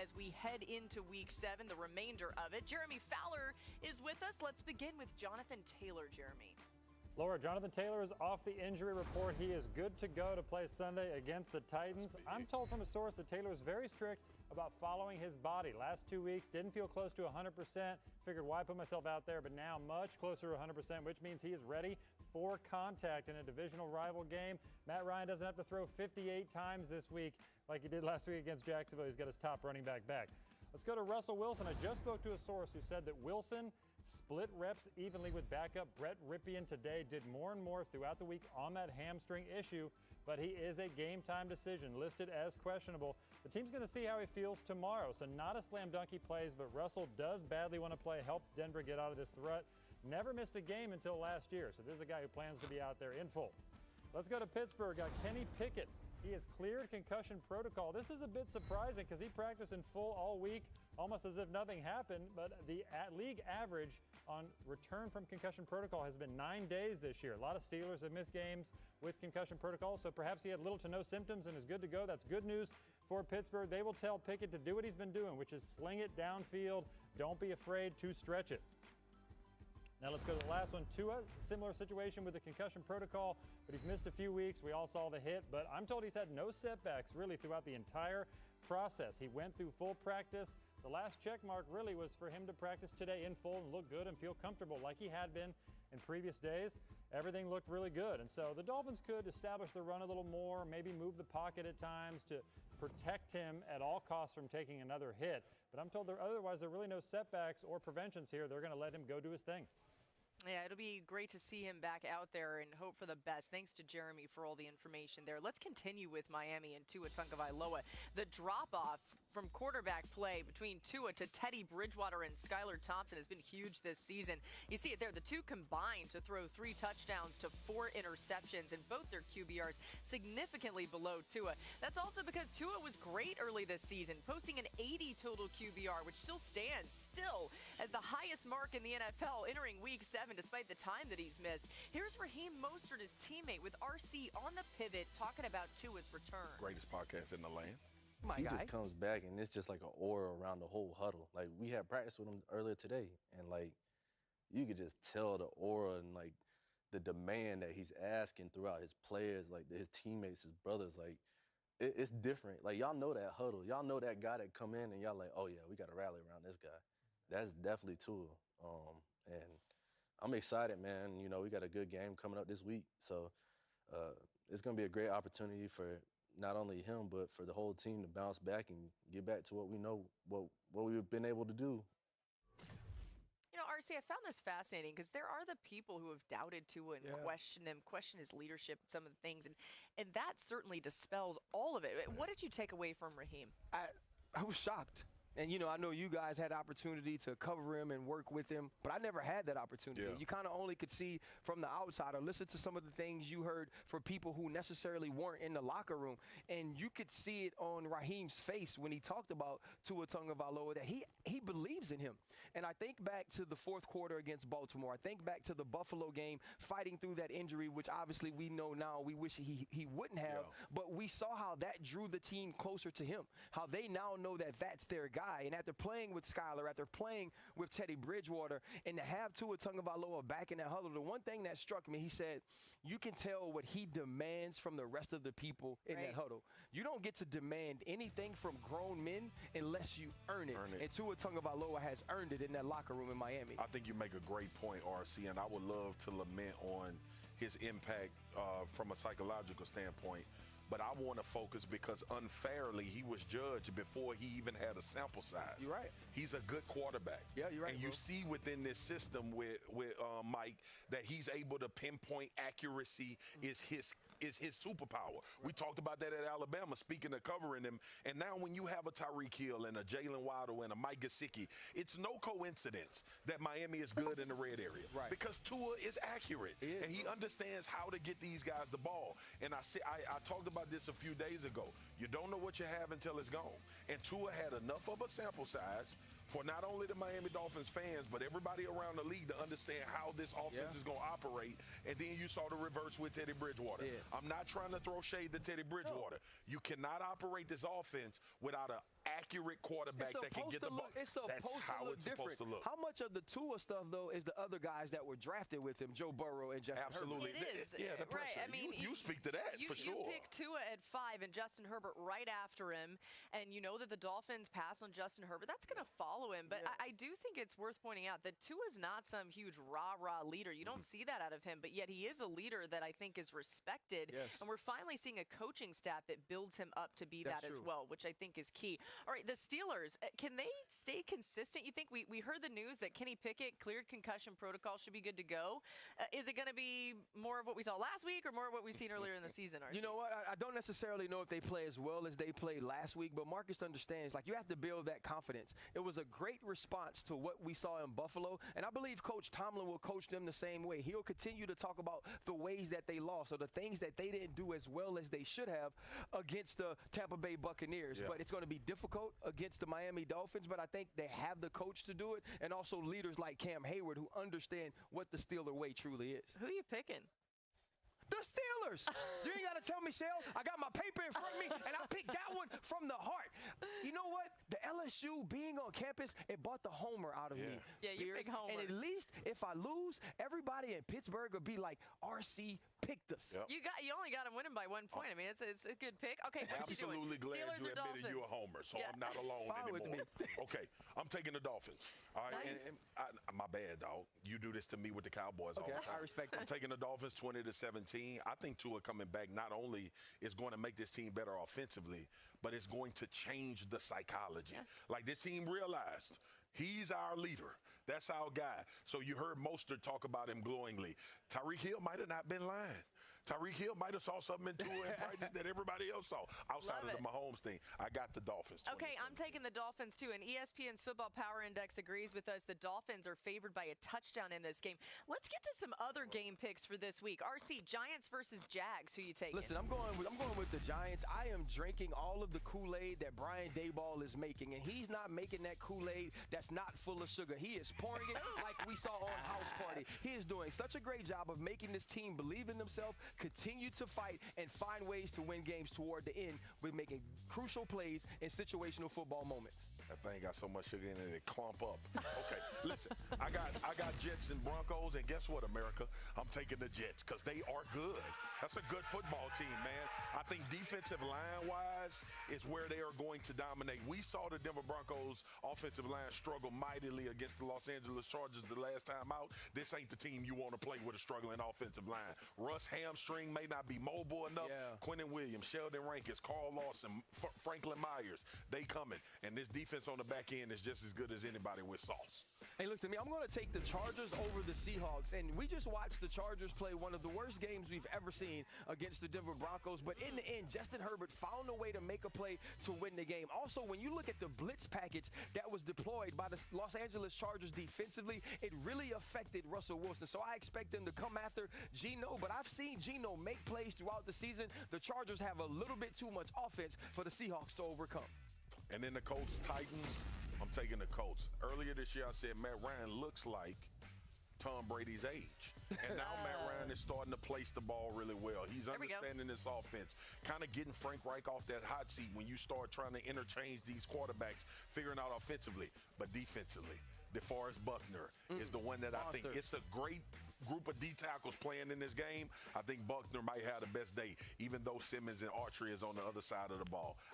as we head into Week 7, the remainder of it. Jeremy Fowler is with us. Let's begin with Jonathan Taylor, Jeremy. Laura, Jonathan Taylor is off the injury report. He is good to go to play Sunday against the Titans. I'm told from a source that Taylor is very strict about following his body. Last 2 weeks, didn't feel close to 100%. Figured why put myself out there, but now much closer to 100%, which means he is ready for contact in a divisional rival game. Matt Ryan doesn't have to throw 58 times this week like he did last week against Jacksonville. He's got his top running back back. Let's go to Russell Wilson. I just spoke to a source who said that Wilson split reps evenly with backup Brett Ripien today, did more and more throughout the week on that hamstring issue, but he is a game-time decision, listed as questionable. The team's going to see how he feels tomorrow, so not a slam dunk he plays, but Russell does badly want to play, help Denver get out of this rut. Never missed a game until last year, so this is a guy who plans to be out there in full. Let's go to Pittsburgh. Got Kenny Pickett. He has cleared concussion protocol. This is a bit surprising because he practiced in full all week, almost as if nothing happened. But the league average on return from concussion protocol has been 9 days this year. A lot of Steelers have missed games with concussion protocol, so perhaps he had little to no symptoms and is good to go. That's good news for Pittsburgh. They will tell Pickett to do what he's been doing, which is sling it downfield. Don't be afraid to stretch it. Now let's go to the last one. Tua, similar situation with the concussion protocol, but he's missed a few weeks. We all saw the hit, but I'm told he's had no setbacks really throughout the entire process. He went through full practice. The last check mark really was for him to practice today in full and look good and feel comfortable like he had been in previous days. Everything looked really good. And so the Dolphins could establish the run a little more, maybe move the pocket at times to protect him at all costs from taking another hit. But I'm told otherwise there are really no setbacks or preventions here. They're going to let him go do his thing. Yeah, it'll be great to see him back out there and hope for the best. Thanks to Jeremy for all the information there. Let's continue with Miami and Tua Tagovailoa. The drop-off from quarterback play between Tua to Teddy Bridgewater and Skylar Thompson has been huge this season. You see it there. The two combined to throw 3 touchdowns to 4 interceptions, and both their QBRs significantly below Tua. That's also because Tua was great early this season, posting an 80 total QBR, which still stands as the highest mark in the NFL entering Week 7. Despite the time that he's missed. Here's Raheem Mostert, his teammate, with RC on the pivot, talking about Tua's return. Greatest podcast in the land. He just comes back, and it's just like an aura around the whole huddle. Like, we had practice with him earlier today, and, like, you could just tell the aura and, like, the demand that he's asking throughout his players, like, his teammates, his brothers. Like, it's different. Like, y'all know that huddle. Y'all know that guy that come in, and y'all like, oh, yeah, we got to rally around this guy. That's definitely Tua. And I'm excited, man. You know, we got a good game coming up this week. So it's going to be a great opportunity for not only him, but for the whole team to bounce back and get back to what we know, what we've been able to do. You know, RC, I found this fascinating because there are the people who have doubted Tua and questioned him, questioned his leadership and some of the things. And that certainly dispels all of it. What did you take away from Raheem? I was shocked. And, you know, I know you guys had opportunity to cover him and work with him, but I never had that opportunity. Yeah. You kind of only could see from the outside or listen to some of the things you heard from people who necessarily weren't in the locker room. And you could see it on Raheem's face when he talked about Tua Tagovailoa that he believes in him. And I think back to the fourth quarter against Baltimore. I think back to the Buffalo game, fighting through that injury, which obviously we know now we wish he wouldn't have. Yeah. But we saw how that drew the team closer to him, how they now know that that's their guy. And after playing with Skylar, after playing with Teddy Bridgewater, and to have Tua Tagovailoa back in that huddle, the one thing that struck me, he said, you can tell what he demands from the rest of the people in that huddle. You don't get to demand anything from grown men unless you earn it. And Tua Tagovailoa has earned it in that locker room in Miami. I think you make a great point, RC, and I would love to lament on his impact from a psychological standpoint. But I want to focus because unfairly he was judged before he even had a sample size. You're right. He's a good quarterback. Yeah, you're right. And you see within this system with Mike that he's able to pinpoint accuracy is his superpower. We talked about that at Alabama, speaking of covering him. And now when you have a Tyreek Hill and a Jalen Waddle and a Mike Gesicki, it's no coincidence that Miami is good in the red area. Right. Because Tua is accurate. And he understands how to get these guys the ball. And I talked about this a few days ago. You don't know what you have until it's gone. And Tua had enough of a sample size for not only the Miami Dolphins fans, but everybody around the league to understand how this offense is going to operate. And then you saw the reverse with Teddy Bridgewater. I'm not trying to throw shade to Teddy Bridgewater. You cannot operate this offense without an accurate quarterback that can get the ball. It's supposed to look different. How much of the Tua stuff, though, is the other guys that were drafted with him, Joe Burrow and Justin Absolutely. Herbert? It is. Yeah, the pressure. Right. I mean, you speak to that for sure. You pick Tua at 5 and Justin Herbert right after him, and you know that the Dolphins pass on Justin Herbert. That's going to follow him. But I do think it's worth pointing out that Tua's not some huge rah-rah leader. You don't see that out of him, but yet he is a leader that I think is respected. Yes. And we're finally seeing a coaching staff that builds him up to be that as well, which I think is key. All right, the Steelers, can they stay consistent? You think we heard the news that Kenny Pickett cleared concussion protocol, should be good to go. Is it going to be more of what we saw last week or more of what we've seen earlier in the season? You know what? I don't necessarily know if they play as well as they played last week, but Marcus understands, like, you have to build that confidence. It was a great response to what we saw in Buffalo, and I believe Coach Tomlin will coach them the same way. He'll continue to talk about the ways that they lost or the things that they didn't do as well as they should have against the Tampa Bay Buccaneers. But it's going to be difficult against the Miami Dolphins, but I think they have the coach to do it, and also leaders like Cam Hayward who understand what the Steeler way truly is. Who are you picking? The Steelers. You ain't got to tell me, Sal. I got my paper in front of me, and I picked that one from the heart. You know what? The LSU being on campus, it brought the homer out of me. Yeah, you pick homer. And at least if I lose, everybody in Pittsburgh will be like, RC picked us. You only got him winning by 1 point. I mean, it's a good pick. Okay, what you doing? Absolutely glad Steelers you or admitted Dolphins? you're a homer, so I'm not alone Fine anymore. with me. Okay, I'm taking the Dolphins. All right, Nice. my bad, dog. You do this to me with the Cowboys all the time. I respect I'm that. taking the Dolphins 20-17. I think Tua coming back not only is going to make this team better offensively, but it's going to change the psychology. Like, this team realized he's our leader. That's our guy. So you heard Mostert talk about him glowingly. Tyreek Hill might have not been lying. Tyreek Hill might have saw something in Tua in practice that everybody else saw outside of the Mahomes thing. I got the Dolphins. Okay, I'm taking the Dolphins too, and ESPN's Football Power Index agrees with us. The Dolphins are favored by a touchdown in this game. Let's get to some other game picks for this week. RC, Giants versus Jags. Who you taking? Listen, I'm going with the Giants. I am drinking all of the Kool-Aid that Brian Daboll is making, and he's not making that Kool-Aid that's not full of sugar. He is pouring it like we saw on House Party. He is doing such a great job of making this team believe in themselves, continue to fight, and find ways to win games toward the end with making crucial plays in situational football moments. That thing got so much sugar in it, it clump up. Okay, listen, I got Jets and Broncos, and guess what, America? I'm taking the Jets because they are good. That's a good football team, man. I think defensive line-wise is where they are going to dominate. We saw the Denver Broncos offensive line struggle mightily against the Los Angeles Chargers the last time out. This ain't the team you want to play with a struggling offensive line. Russ hamstring may not be mobile enough. Quentin Williams, Sheldon Rankins, Carl Lawson, Franklin Myers, they coming. And this defense on the back end is just as good as anybody with sauce. Hey, look to me. I'm going to take the Chargers over the Seahawks. And we just watched the Chargers play one of the worst games we've ever seen against the Denver Broncos. But in the end, Justin Herbert found a way to make a play to win the game. Also, when you look at the blitz package that was deployed by the Los Angeles Chargers defensively, it really affected Russell Wilson. So I expect them to come after Geno. But I've seen Geno make plays throughout the season. The Chargers have a little bit too much offense for the Seahawks to overcome. And then the Colts, Titans, I'm taking the Colts. Earlier this year, I said Matt Ryan looks like Tom Brady's age. And now Matt Ryan is starting to place the ball really well. He's understanding this offense, kind of getting Frank Reich off that hot seat when you start trying to interchange these quarterbacks, figuring out offensively, but defensively. DeForest Buckner is the one that I think it's a great group of D tackles playing in this game. I think Buckner might have the best day, even though Simmons and Archery is on the other side of the ball.